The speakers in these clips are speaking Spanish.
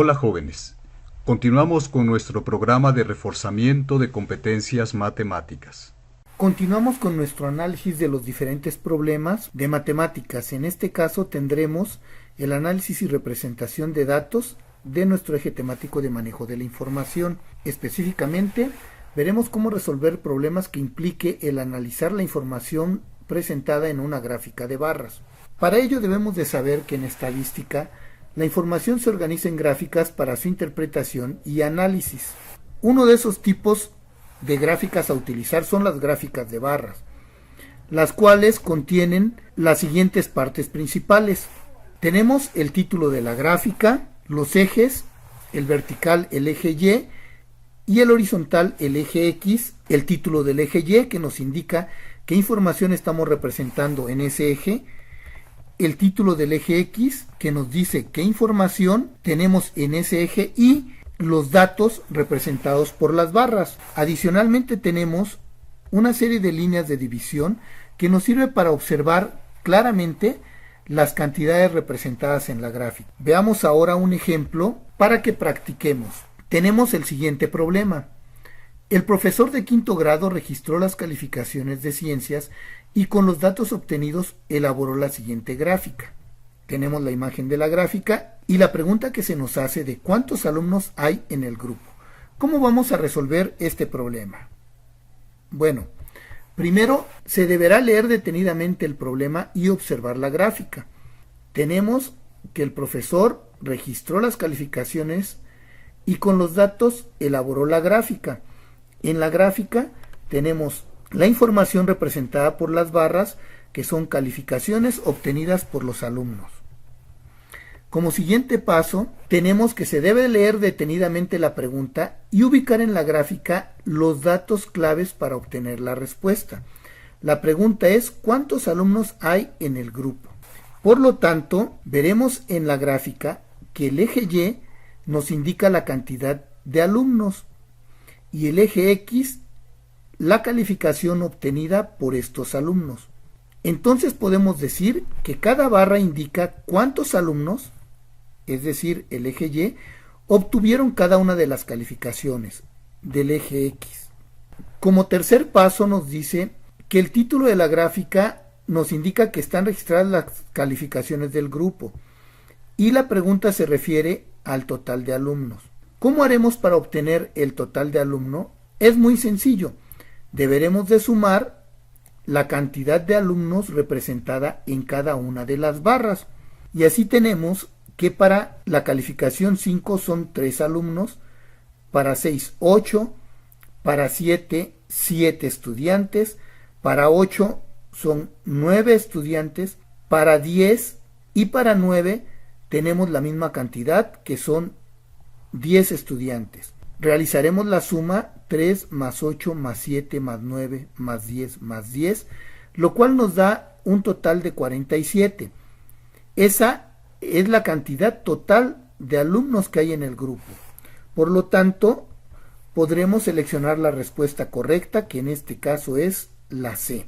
Hola jóvenes, continuamos con nuestro programa de reforzamiento de competencias matemáticas. Continuamos con nuestro análisis de los diferentes problemas de matemáticas. En este caso tendremos el análisis y representación de datos de nuestro eje temático de manejo de la información. Específicamente, veremos cómo resolver problemas que implique el analizar la información presentada en una gráfica de barras. Para ello debemos de saber que en estadística la información se organiza en gráficas para su interpretación y análisis. Uno de esos tipos de gráficas a utilizar son las gráficas de barras, las cuales contienen las siguientes partes principales. Tenemos el título de la gráfica, los ejes, el vertical el eje y el horizontal el eje X, el título del eje Y que nos indica qué información estamos representando en ese eje, el título del eje X que nos dice qué información tenemos en ese eje y los datos representados por las barras. Adicionalmente tenemos una serie de líneas de división que nos sirve para observar claramente las cantidades representadas en la gráfica. Veamos ahora un ejemplo para que practiquemos. Tenemos el siguiente problema. El profesor de quinto grado registró las calificaciones de ciencias y con los datos obtenidos elaboró la siguiente gráfica. Tenemos la imagen de la gráfica y la pregunta que se nos hace de cuántos alumnos hay en el grupo. ¿Cómo vamos a resolver este problema? Bueno, primero se deberá leer detenidamente el problema y observar la gráfica. Tenemos que el profesor registró las calificaciones y con los datos elaboró la gráfica. En la gráfica tenemos la información representada por las barras, que son calificaciones obtenidas por los alumnos. Como siguiente paso, tenemos que se debe leer detenidamente la pregunta y ubicar en la gráfica los datos claves para obtener la respuesta. La pregunta es ¿cuántos alumnos hay en el grupo? Por lo tanto, veremos en la gráfica que el eje Y nos indica la cantidad de alumnos y el eje X la calificación obtenida por estos alumnos. Entonces podemos decir que cada barra indica cuántos alumnos, es decir, el eje Y, obtuvieron cada una de las calificaciones del eje X. Como tercer paso nos dice que el título de la gráfica nos indica que están registradas las calificaciones del grupo y la pregunta se refiere al total de alumnos. ¿Cómo haremos para obtener el total de alumno? Es muy sencillo. Deberemos de sumar la cantidad de alumnos representada en cada una de las barras. Y así tenemos que para la calificación 5 son 3 alumnos, para 6, 8, para 7, 7 estudiantes, para 8 son 9 estudiantes, para 10 y para 9 tenemos la misma cantidad que son 10 estudiantes. Realizaremos la suma 3 más 8 más 7 más 9 más 10, lo cual nos da un total de 47. Esa es la cantidad total de alumnos que hay en el grupo. Por lo tanto, podremos seleccionar la respuesta correcta, que en este caso es la C.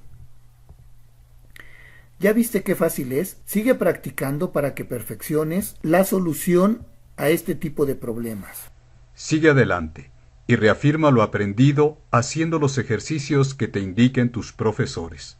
¿Ya viste qué fácil es? Sigue practicando para que perfecciones la solución a este tipo de problemas. Sigue adelante y reafirma lo aprendido haciendo los ejercicios que te indiquen tus profesores.